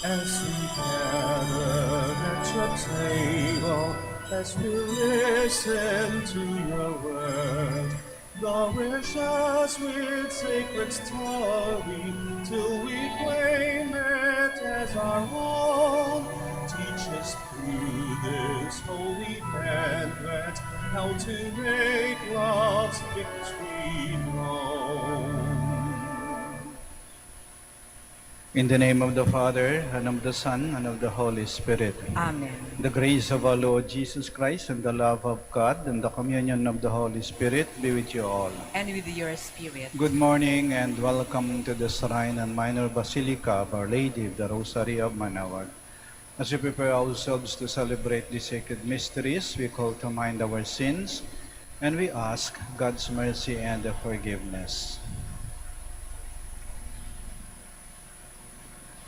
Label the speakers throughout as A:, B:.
A: As we gather at your table, as we listen to your word, nourish us with sacred story till we claim it as our own. Teach us through this holy banquet how to make love's victory known.
B: In the name of the Father, and of the Son, and of the Holy Spirit.
C: Amen.
B: The grace of our Lord Jesus Christ, and the love of God, and the communion of the Holy Spirit be with you all.
C: And with your spirit.
B: Good morning, and welcome to the Shrine and Minor Basilica of Our Lady of the Rosary of Manaoag. As we prepare ourselves to celebrate the sacred mysteries, we call to mind our sins, and we ask God's mercy and forgiveness.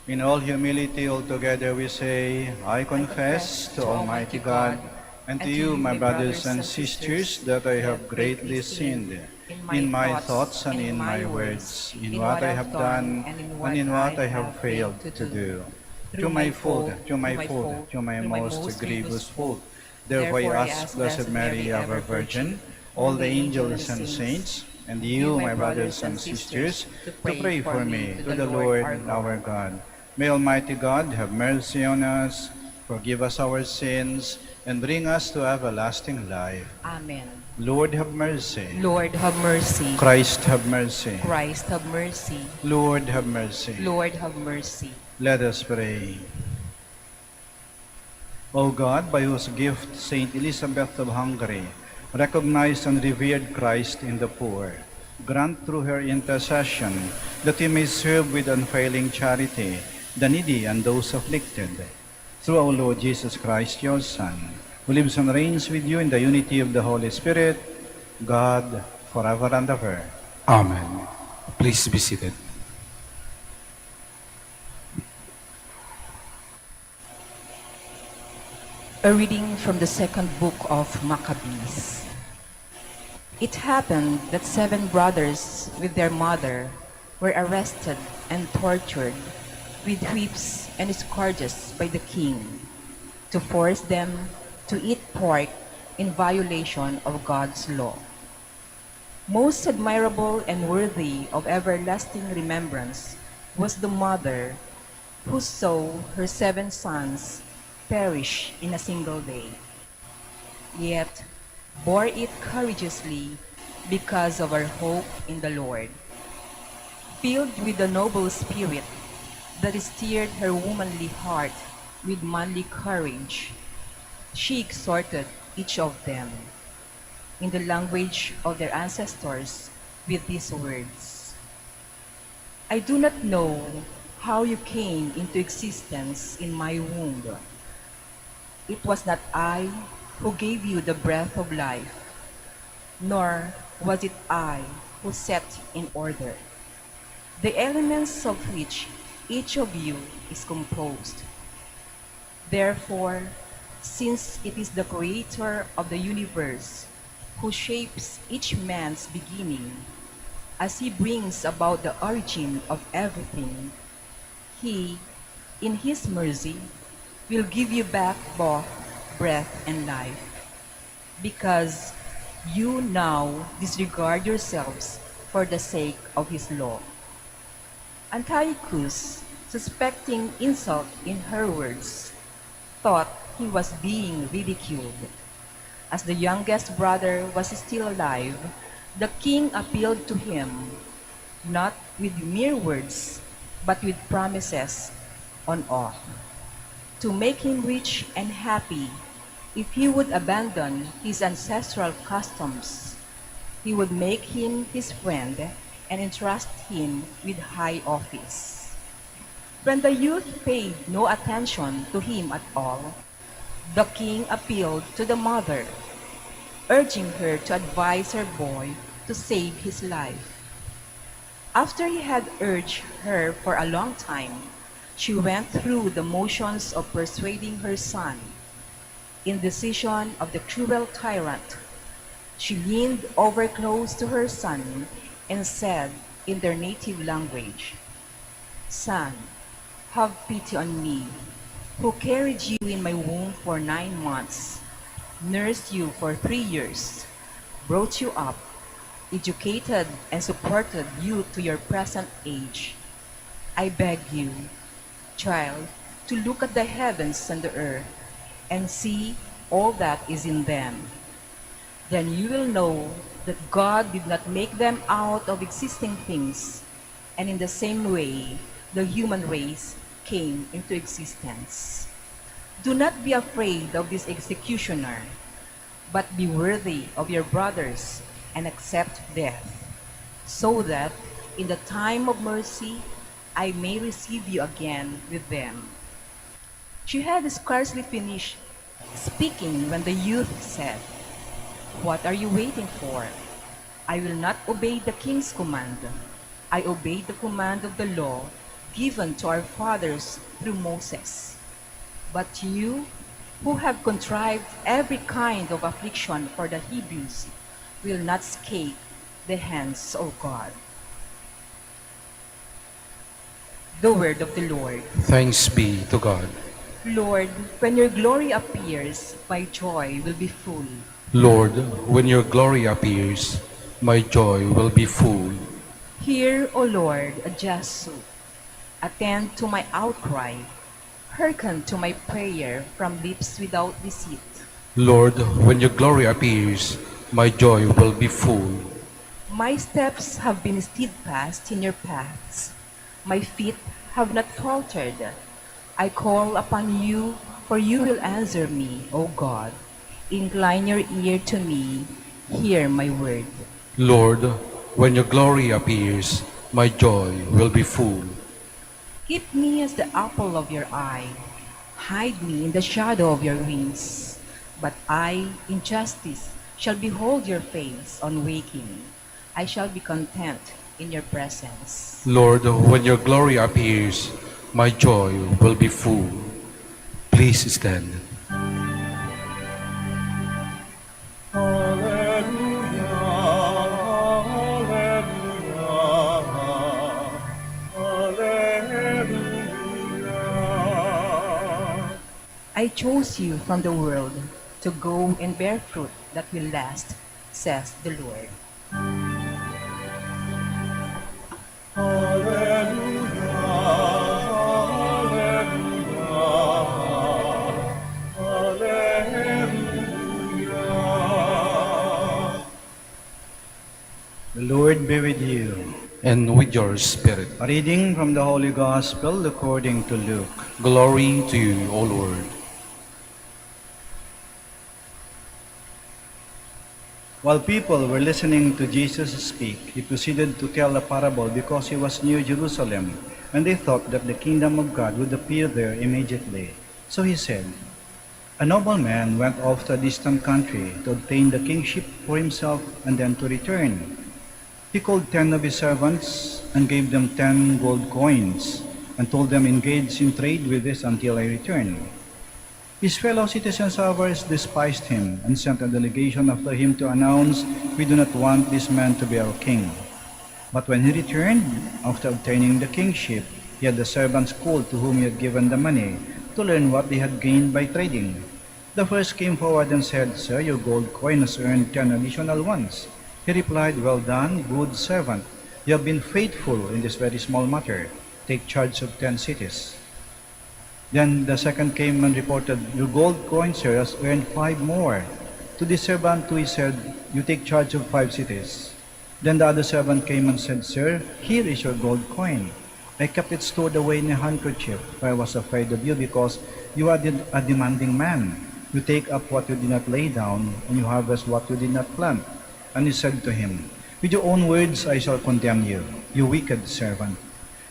B: In all humility, altogether we say, I confess to Almighty God and to you, my brothers and sisters, that I have greatly sinned in my thoughts and in my words, in what I have done and in what I have failed to do. To my fault, to my most grievous fault. Therefore I ask Blessed Mary, ever Virgin, all the angels and saints, and you, my brothers and sisters, to pray for me to the Lord our God. May Almighty God have mercy on us, forgive us our sins, and bring us to everlasting life.
C: Amen.
B: Lord, have mercy.
C: Lord, have mercy.
B: Christ, have mercy.
C: Christ, have mercy.
B: Lord, have mercy.
C: Lord, have mercy.
B: Let us pray. O God, by whose gift Saint Elizabeth of Hungary recognized and revered Christ in the poor, grant through her intercession that we may serve with unfailing charity the needy and those afflicted. Through our Lord Jesus Christ, your Son, who lives and reigns with you in the unity of the Holy Spirit, God, forever and ever.
D: Amen. Please be seated.
C: A reading from the second book of Maccabees. It happened that 7 brothers with their mother were arrested and tortured with whips and scourges by the king to force them to eat pork in violation of God's law. Most admirable and worthy of everlasting remembrance was the mother who saw her 7 sons perish in a single day, yet bore it courageously because of her hope in the Lord. Filled with the noble spirit that stirred her womanly heart with manly courage, she exhorted each of them in the language of their ancestors with these words: I do not know how you came into existence in my womb. It was not I who gave you the breath of life, nor was it I who set in order the elements of which each of you is composed. Therefore, since it is the Creator of the universe who shapes each man's beginning, as he brings about the origin of everything, he, in his mercy, will give you back both breath and life, because you now disregard yourselves for the sake of his law. Antiochus, suspecting insult in her words, thought he was being ridiculed. As the youngest brother was still alive, the king appealed to him, not with mere words, but with promises on oath, to make him rich and happy if he would abandon his ancestral customs. He would make him his friend and entrust him with high office. When the youth paid no attention to him at all, the king appealed to the mother, urging her to advise her boy to save his life. After he had urged her for a long time, she went through the motions of persuading her son. In decision of the cruel tyrant, she leaned over close to her son and said in their native language, Son, have pity on me, who carried you in my womb for 9 months, nursed you for 3 years, brought you up, educated and supported you to your present age. I beg you, child, to look at the heavens and the earth and see all that is in them. Then you will know that God did not make them out of existing things, and in the same way, the human race came into existence. Do not be afraid of this executioner, but be worthy of your brothers and accept death, so that in the time of mercy I may receive you again with them. She had scarcely finished speaking when the youth said, "What are you waiting for? I will not obey the king's command. I obey the command of the law given to our fathers through Moses. But you, who have contrived every kind of affliction for the Hebrews, will not escape the hands of God." The word of the Lord.
D: Thanks be to God.
C: Lord, when your glory appears, my joy will be full.
D: Lord, when your glory appears, my joy will be full.
C: Hear, O Lord, a just suit. Attend to my outcry. Hearken to my prayer from lips without deceit.
D: Lord, when your glory appears, my joy will be full.
C: My steps have been steadfast in your paths. My feet have not faltered. I call upon you, for you will answer me, O God. Incline your ear to me. Hear my word.
D: Lord, when your glory appears, my joy will be full.
C: Keep me as the apple of your eye. Hide me in the shadow of your wings. But I, in justice, shall behold your face on waking. I shall be content in your presence.
D: Lord, when your glory appears, my joy will be full. Please stand.
A: Alleluia, alleluia, alleluia.
C: I chose you from the world to go and bear fruit that will last, says the Lord.
A: Alleluia, alleluia, alleluia.
B: The Lord be with you.
D: And with your spirit.
B: A reading from the Holy Gospel according to Luke.
D: Glory to you, O Lord.
B: While people were listening to Jesus speak, he proceeded to tell a parable because he was near Jerusalem, and they thought that the kingdom of God would appear there immediately. So he said, "A nobleman went off to a distant country to obtain the kingship for himself and then to return. He called 10 of his servants and gave them 10 gold coins and told them, 'Engage in trade with this until I return.' His fellow citizens, however, despised him and sent a delegation after him to announce, 'We do not want this man to be our king.' But when he returned, after obtaining the kingship, he had the servants called to whom he had given the money to learn what they had gained by trading. The first came forward and said, 'Sir, your gold coin has earned 10 additional ones.' He replied, 'Well done, good servant. You have been faithful in this very small matter. Take charge of 10 cities.' Then the second came and reported, 'Your gold coin, sir, has earned 5 more.' To this servant too he said, 'You take charge of 5 cities.' Then the other servant came and said, 'Sir, here is your gold coin. I kept it stored away in a handkerchief, for I was afraid of you because you are a demanding man. You take up what you did not lay down, and you harvest what you did not plant.' And he said to him, 'With your own words I shall condemn you, you wicked servant.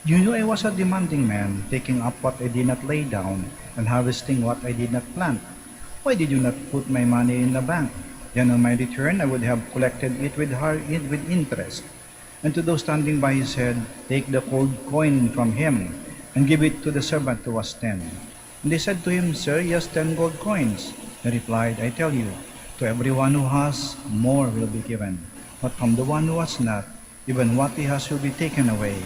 B: You knew I was a demanding man, taking up what I did not lay down, and harvesting what I did not plant. Why did you not put my money in the bank? Then on my return I would have collected it with interest.' And to those standing by he said, 'Take the gold coin from him, and give it to the servant who was 10. And they said to him, 'Sir, he has 10 gold coins.' He replied, 'I tell you, to everyone who has, more will be given. But from the one who has not, even what he has will be taken away.'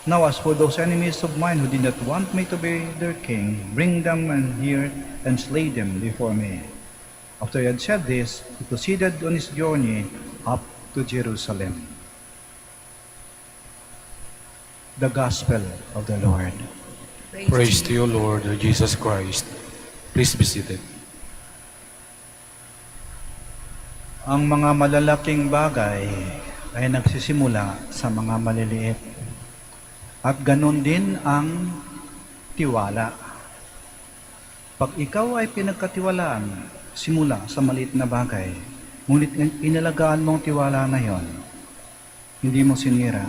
B: Now as for those enemies of mine who did not want me to be their king, bring them and here and slay them before me. After he had said this, he proceeded on his journey up to Jerusalem. The Gospel of the Lord.
D: Praise to you, Lord Jesus Christ. Please be seated.
B: Ang mga malalaking bagay ay nagsisimula sa mga maliliit. At ganun din ang tiwala. Pag ikaw ay pinagkatiwalaan, simula sa maliit na bagay, ngunit inalagaan mong tiwala na yon, hindi mo sinira,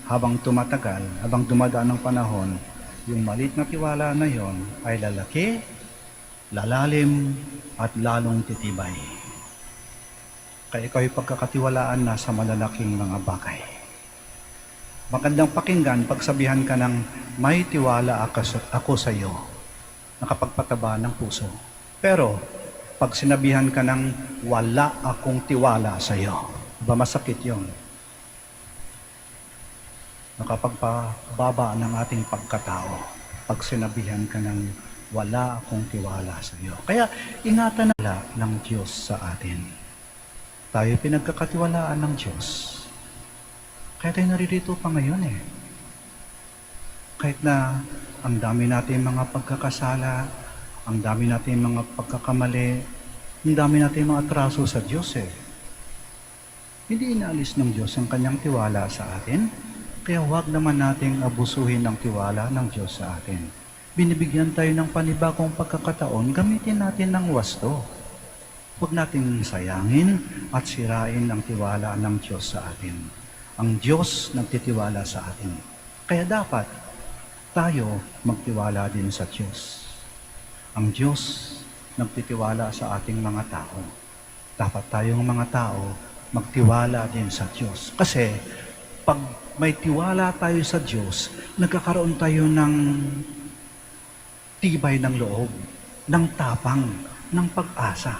B: habang tumatagal, habang dumadaan ng panahon, yung maliit na tiwala na yon ay lalaki, lalalim, at lalong titibay. Kaya ikaw ay pagkakatiwalaan na sa malalaking mga bagay. Magandang pakinggan pagsabihan ka ng may tiwala ako sa iyo, nakapagpataba ng puso. Pero pag sinabihan ka ng wala akong tiwala sa iyo, ba masakit yun? Nakapagpababa ng ating pagkatao pag sinabihan ka ng wala akong tiwala sa iyo. Kaya ingatan na ng Diyos sa atin. Tayo pinagkakatiwalaan ng Diyos. Kaya tayo naririto pa ngayon eh. Kahit na ang dami natin mga pagkakasala, ang dami natin mga pagkakamali, ang dami natin mga atraso sa Diyos eh. Hindi inaalis ng Diyos ang kanyang tiwala sa atin, kaya huwag naman nating abusuhin ang tiwala ng Diyos sa atin. Binibigyan tayo ng panibagong pagkakataon, gamitin natin ng wasto. Huwag nating sayangin at sirain ang tiwala ng Diyos sa atin. Ang Diyos nagtitiwala sa atin. Kaya dapat tayo magtiwala din sa Diyos. Ang Diyos nagtitiwala sa ating mga tao. Dapat tayong mga tao magtiwala din sa Diyos. Kasi pag may tiwala tayo sa Diyos, nagkakaroon tayo ng tibay ng loob, ng tapang, ng pag-asa.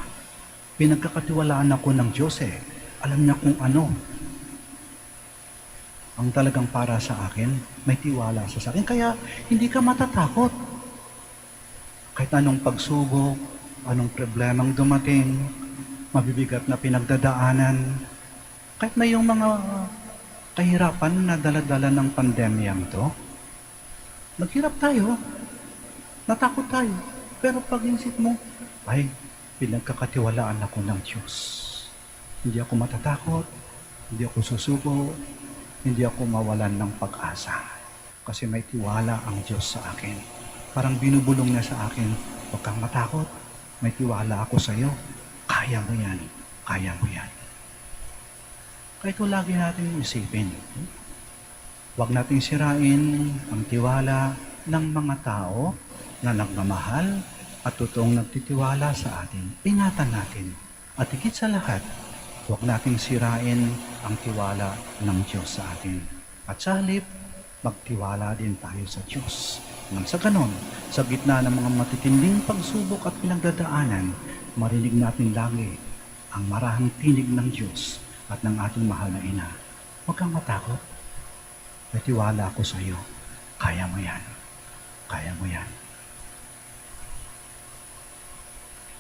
B: Pinagkakatiwalaan ako ng Diyos eh. Alam niya kung ano ang talagang para sa akin, may tiwala sa akin. Kaya hindi ka matatakot. Kahit anong pagsubok, anong problemang dumating, mabibigat na pinagdadaanan, kahit na yung mga kahirapan na dala-dala ng pandemyang to, naghirap tayo, natakot tayo. Pero pag isip mo, ay, pinagkakatiwalaan ako ng Diyos. Hindi ako matatakot, hindi ako susuko, hindi ako mawalan ng pag-asa. Kasi may tiwala ang Diyos sa akin. Parang binubulong niya sa akin, huwag kang matakot, may tiwala ako sa iyo. Kaya mo yan, kaya mo yan. Kaya ito lagi natin isipin. Huwag nating sirain ang tiwala ng mga tao na nagmamahal at totoong nagtitiwala sa atin. Ingatan natin. At higit sa lahat, huwag nating sirain ang tiwala ng Diyos sa atin. At sa halip, magtiwala din tayo sa Diyos. Nang sa ganon, sa gitna ng mga matitinding pagsubok at pinagdadaanan, marinig natin lagi ang marahang tinig ng Diyos at ng ating mahal na Ina. Huwag kang matakot. May tiwala ako sa iyo. Kaya mo yan. Kaya mo yan.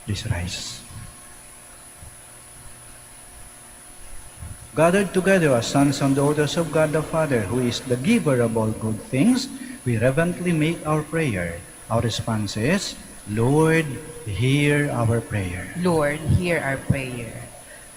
B: Please rise. Gathered together as sons and daughters of God the Father, who is the giver of all good things, we reverently make our prayer. Our response is, Lord, hear our prayer.
C: Lord, hear our prayer.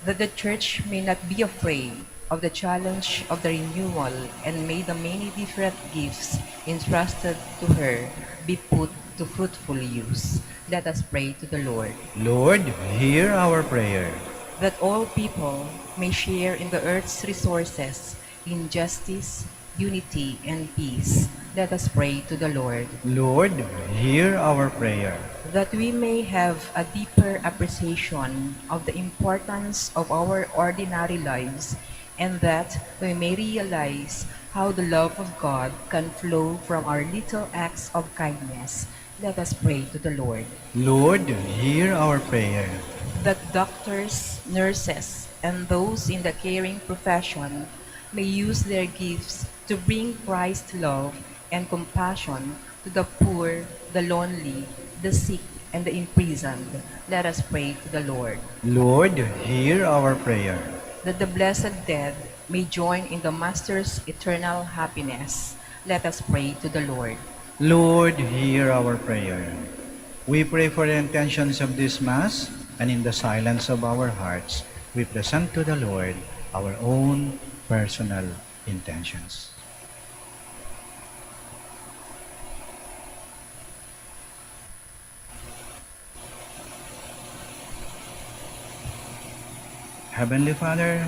C: That the Church may not be afraid of the challenge of the renewal, and may the many different gifts entrusted to her be put to fruitful use. Let us pray to the Lord.
B: Lord, hear our prayer.
C: That all people may share in the earth's resources in justice, unity, and peace. Let us pray to the Lord.
B: Lord, hear our prayer.
C: That we may have a deeper appreciation of the importance of our ordinary lives, and that we may realize how the love of God can flow from our little acts of kindness. Let us pray to the Lord.
B: Lord, hear our prayer.
C: That doctors, nurses, and those in the caring profession may use their gifts to bring Christ's love and compassion to the poor, the lonely, the sick, and the imprisoned. Let us pray to the Lord.
B: Lord, hear our prayer.
C: That the blessed dead may join in the Master's eternal happiness. Let us pray to the Lord.
B: Lord, hear our prayer. We pray for the intentions of this Mass, and in the silence of our hearts, we present to the Lord our own personal intentions. Heavenly Father,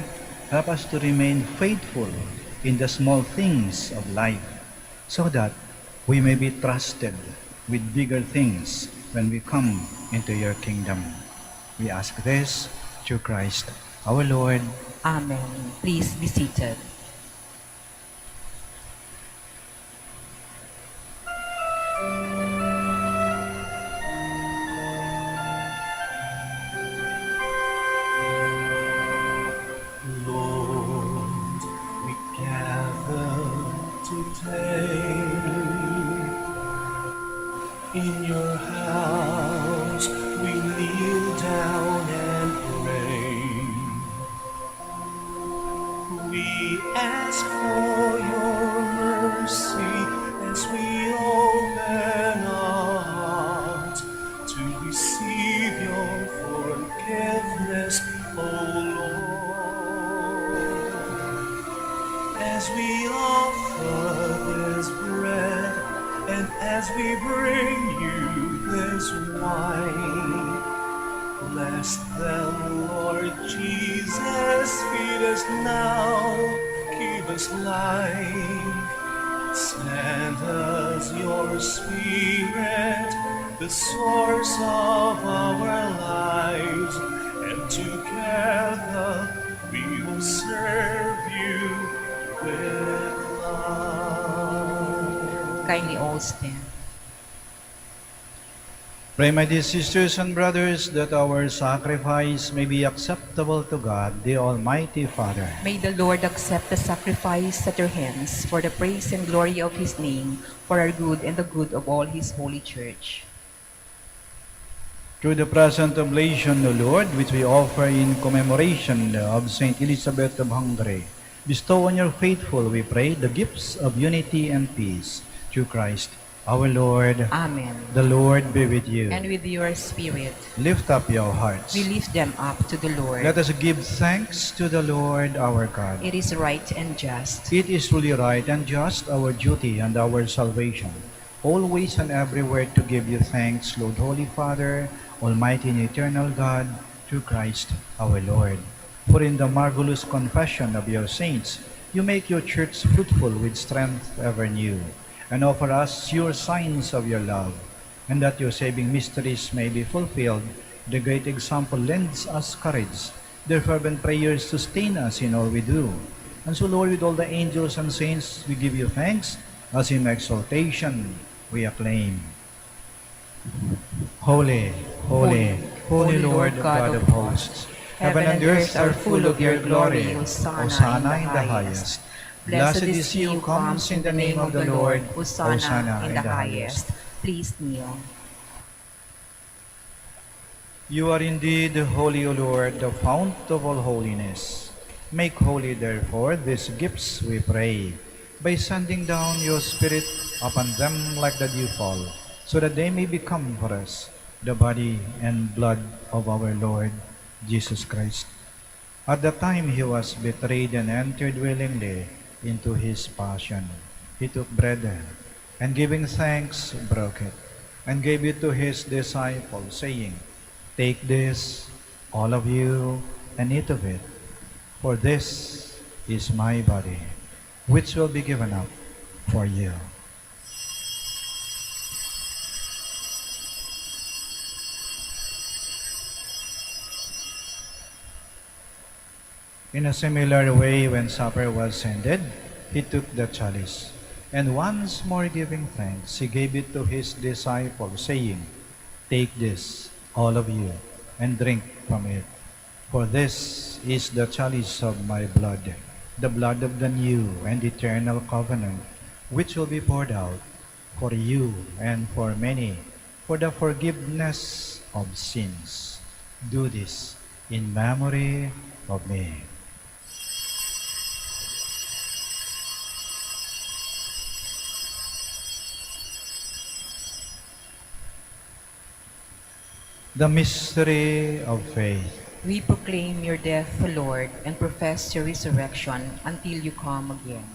B: help us to remain faithful in the small things of life, so that we may be trusted with bigger things when we come into your kingdom. We ask this through Christ our Lord.
C: Amen. Please be seated.
A: Lord, we gather today in your house. We kneel down and pray. We ask for your mercy as we open our hearts to receive your forgiveness, O Lord. As we offer this bread and as we bring you this wine, bless them, Lord Jesus. Feed us now, give us life. Send us your Spirit, the source of our lives, and together we will serve you with love.
C: Kindly all stand.
B: Pray, my dear sisters and brothers, that our sacrifice may be acceptable to God, the Almighty Father.
C: May the Lord accept the sacrifice at your hands for the praise and glory of his name, for our good and the good of all his holy church.
B: Through the present oblation, O Lord, which we offer in commemoration of Saint Elizabeth of Hungary, bestow on your faithful, we pray, the gifts of unity and peace. Through Christ our Lord.
C: Amen.
B: The Lord be with you.
C: And with your spirit,
B: Lift up your hearts.
C: we lift them up to the Lord.
B: Let us give thanks to the Lord our God.
C: It is right and just.
B: It is truly right and just, our duty and our salvation, always and everywhere to give you thanks, Lord, Holy Father, Almighty and eternal God, through Christ our Lord. For in the marvelous confession of your saints, you make your church fruitful with strength ever new, and offer us your signs of your love, and that your saving mysteries may be fulfilled. The great example lends us courage. Their fervent prayers sustain us in all we do. And so, Lord, with all the angels and saints, we give you thanks, as in exaltation we acclaim. Holy, holy, holy Lord, God of hosts, heaven and earth are full of your glory. Hosanna in the highest. Blessed is he who comes in the name of the Lord.
C: Hosanna in the highest. Please kneel.
B: You are indeed holy, O Lord, the fount of all holiness. Make holy, therefore, these gifts, we pray, by sending down your Spirit upon them like the dewfall, so that they may become for us the body and blood of our Lord Jesus Christ. At the time he was betrayed and entered willingly into his passion, he took bread, and giving thanks, broke it, and gave it to his disciples, saying, "Take this, all of you, and eat of it, for this is my body, which will be given up for you." In a similar way, when supper was ended, he took the chalice, and once more giving thanks, he gave it to his disciples, saying, "Take this, all of you, and drink from it, for this is the chalice of my blood, the blood of the new and eternal covenant, which will be poured out for you and for many for the forgiveness of sins. Do this in memory of me. The mystery of faith.
C: We proclaim your death, O Lord, and profess your resurrection until you come again.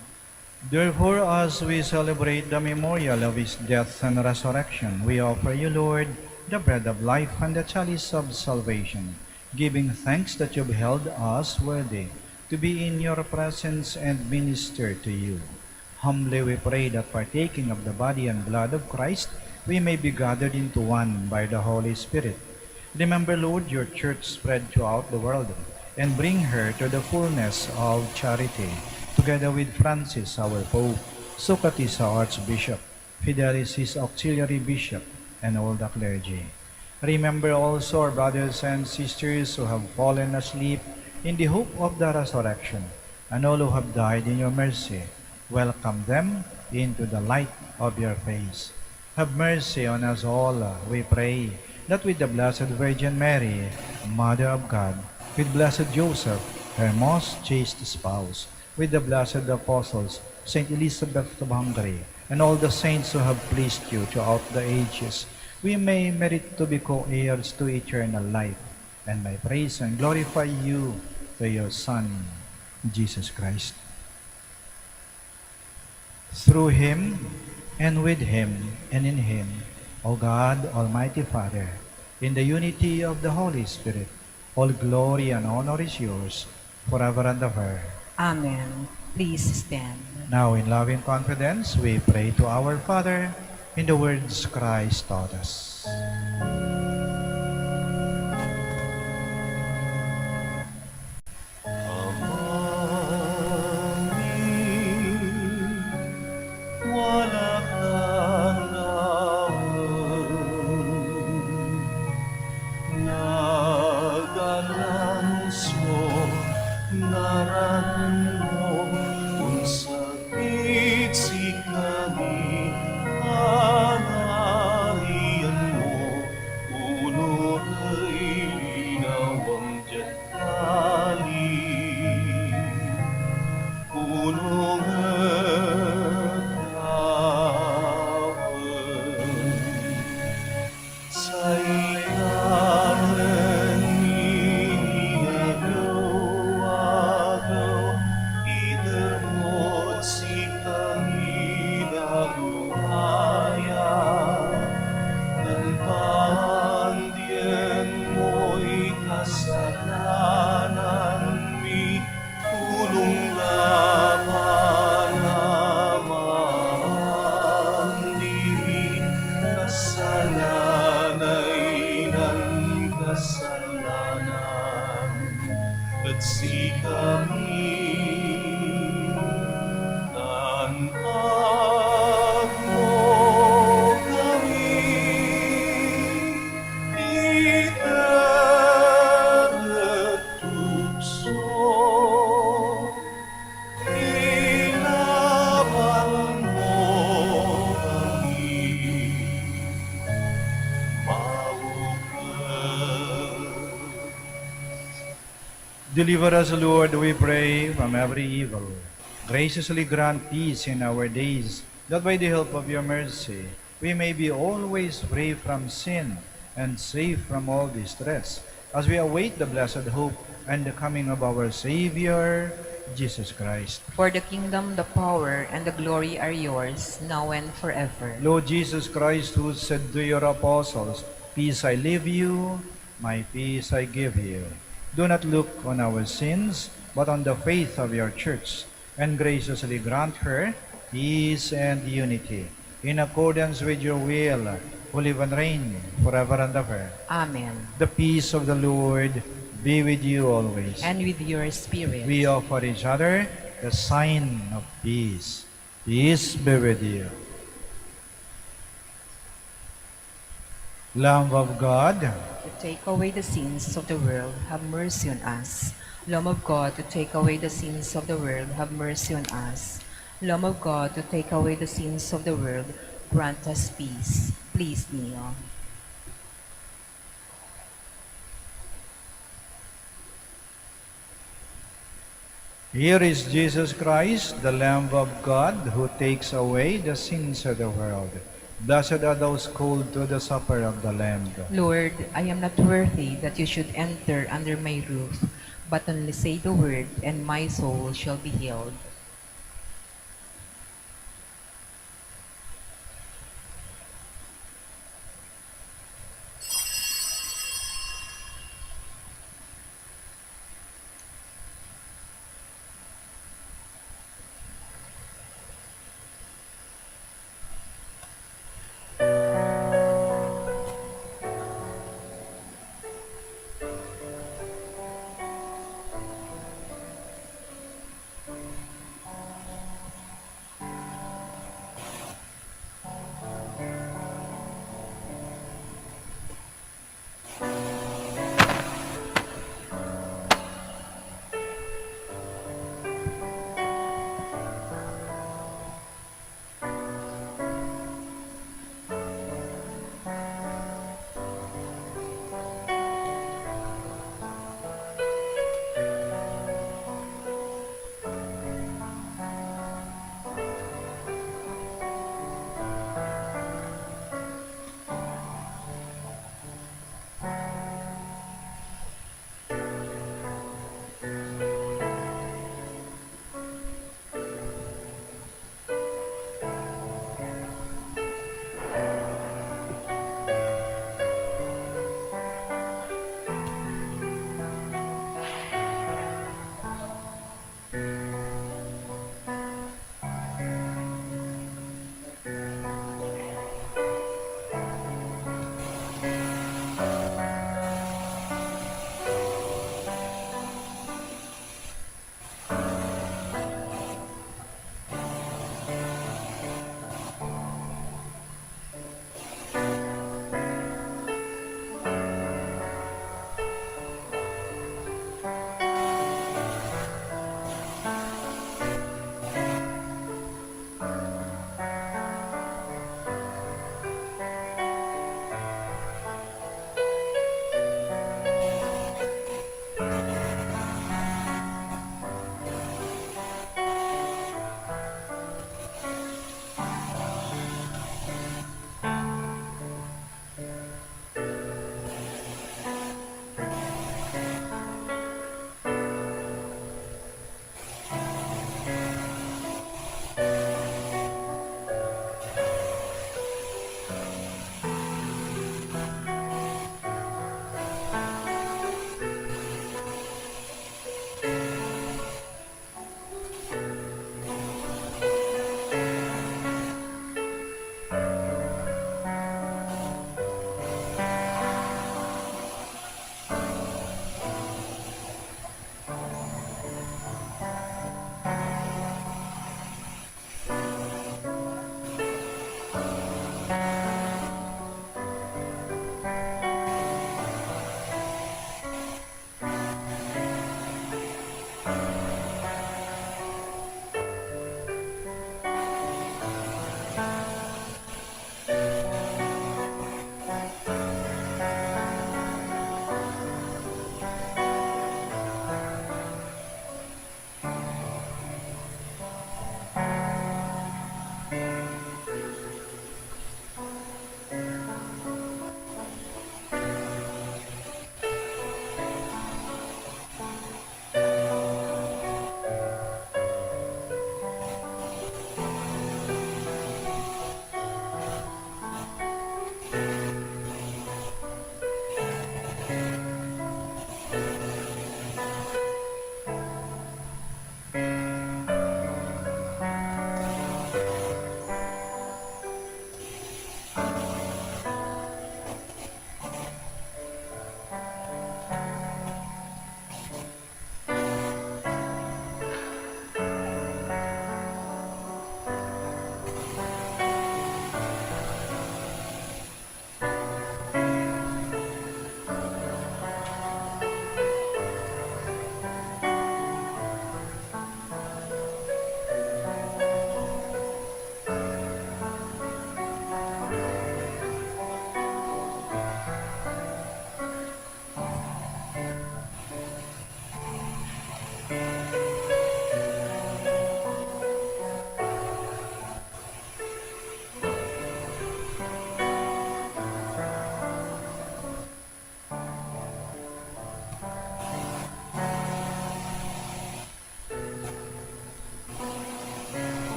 B: Therefore, as we celebrate the memorial of his death and resurrection, we offer you, Lord, the bread of life and the chalice of salvation, giving thanks that you've held us worthy to be in your presence and minister to you. Humbly we pray that partaking of the body and blood of Christ, we may be gathered into one by the Holy Spirit. Remember, Lord, your church spread throughout the world, and bring her to the fullness of charity, together with Francis, our Pope, Socrates, our Archbishop, Fidelis, his auxiliary bishop, and all the clergy. Remember also our brothers and sisters who have fallen asleep in the hope of the resurrection, and all who have died in your mercy. Welcome them into the light of your face. Have mercy on us all, we pray, that with the Blessed Virgin Mary, Mother of God, with Blessed Joseph, her most chaste spouse, with the blessed apostles, Saint Elizabeth of Hungary, and all the saints who have pleased you throughout the ages, we may merit to be co-heirs to eternal life, and may praise and glorify you through your Son, Jesus Christ. Through him, and with him, and in him, O God, Almighty Father, in the unity of the Holy Spirit, all glory and honor is yours, forever and ever.
C: Amen. Please stand.
B: Now, in loving confidence, we pray to our Father in the words Christ taught us. Deliver us, Lord, we pray, from every evil. Graciously grant peace in our days, that by the help of your mercy, we may be always free from sin and safe from all distress, as we await the blessed hope and the coming of our Savior, Jesus Christ.
C: For the kingdom, the power, and the glory are yours, now and forever.
B: Lord Jesus Christ, who said to your apostles, "Peace I leave you, my peace I give you," do not look on our sins, but on the faith of your church, and graciously grant her peace and unity, in accordance with your will, who live and reign forever and ever.
C: Amen.
B: The peace of the Lord be with you always.
C: And with your spirit.
B: We offer each other the sign of peace. Peace be with you. Lamb of God,
C: To take away the sins of the world, have mercy on us. Lamb of God, to take away the sins of the world, have mercy on us. Lamb of God, to take away the sins of the world, grant us peace. Please kneel.
B: here is Jesus Christ, the Lamb of God, who takes away the sins of the world. Blessed are those called to the supper of the Lamb.
C: Lord, I am not worthy that you should enter under my roof, but only say the word, and my soul shall be healed.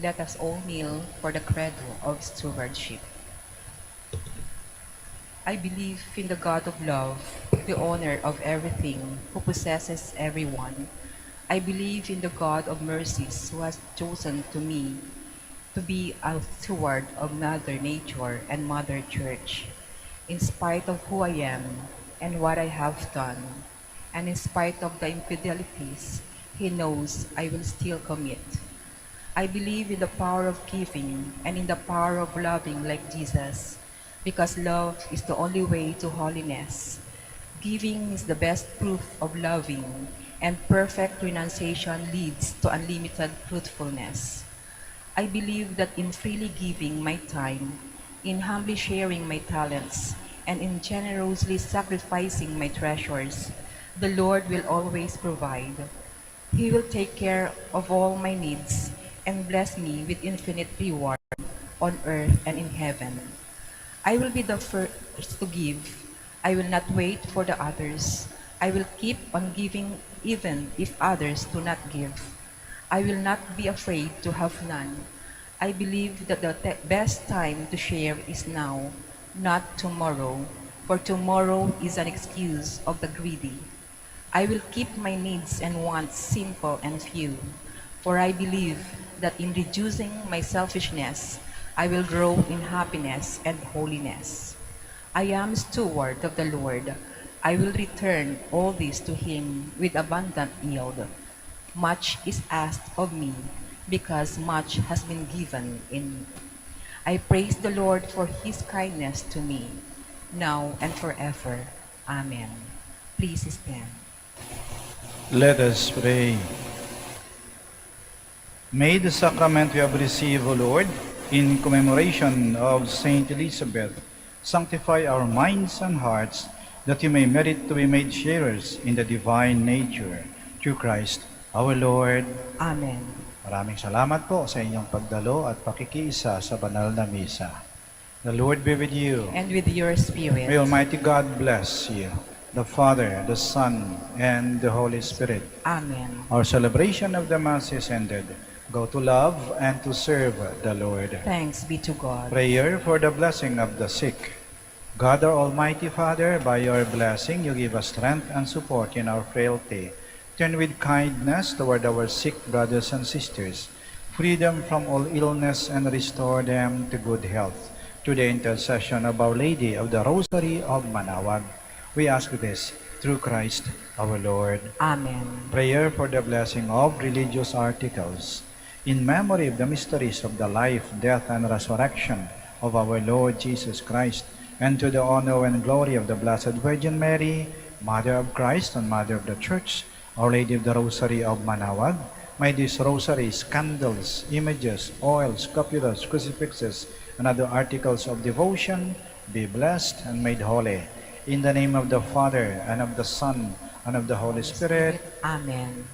C: Let us all kneel for the credo of stewardship. I believe in the God of love, the owner of everything, who possesses everyone. I believe in the God of mercies, who has chosen to me to be a steward of Mother Nature and Mother Church. In spite of who I am and what I have done, and in spite of the infidelities He knows I will still commit. I believe in the power of giving and in the power of loving like Jesus, because love is the only way to holiness. Giving is the best proof of loving, and perfect renunciation leads to unlimited fruitfulness. I believe that in freely giving my time, in humbly sharing my talents, and in generously sacrificing my treasures, the Lord will always provide. He will take care of all my needs and bless me with infinite reward on earth and in heaven. I will be the first to give. I will not wait for the others. I will keep on giving even if others do not give. I will not be afraid to have none. I believe that the best time to share is now, not tomorrow, for tomorrow is an excuse of the greedy. I will keep my needs and wants simple and few, for I believe that in reducing my selfishness, I will grow in happiness and holiness. I am steward of the Lord. I will return all this to Him with abundant yield. Much is asked of me, because much has been given in me. I praise the Lord for His kindness to me, now and forever. Amen. Please stand.
B: Let us pray. May the sacrament we have received, O Lord, in commemoration of Saint Elizabeth, sanctify our minds and hearts, that we may merit to be made sharers in the divine nature, through Christ our Lord.
C: Amen.
B: Maraming salamat po sa inyong pagdalo at pakikiisa sa banal na misa. The Lord be with you.
C: And with your spirit.
B: May Almighty God bless you, the Father, the Son, and the Holy Spirit.
C: Amen.
B: Our celebration of the Mass is ended. Go to love and to serve the Lord.
C: Thanks be to God.
B: Prayer for the blessing of the sick. God, our Almighty Father, by your blessing, you give us strength and support in our frailty. Turn with kindness toward our sick brothers and sisters, free them from all illness and restore them to good health. to the intercession of Our Lady of the Rosary of Manaoag. We ask this through Christ our Lord.
C: Amen.
B: Prayer for the blessing of religious articles. In memory of the mysteries of the life, death, and resurrection of our Lord Jesus Christ, and to the honor and glory of the Blessed Virgin Mary, Mother of Christ and Mother of the Church, Our Lady of the Rosary of Manaoag, may these rosaries, candles, images, oils, scapulars, crucifixes, and other articles of devotion be blessed and made holy. In the name of the Father, and of the Son, and of the Holy Spirit.
C: Amen.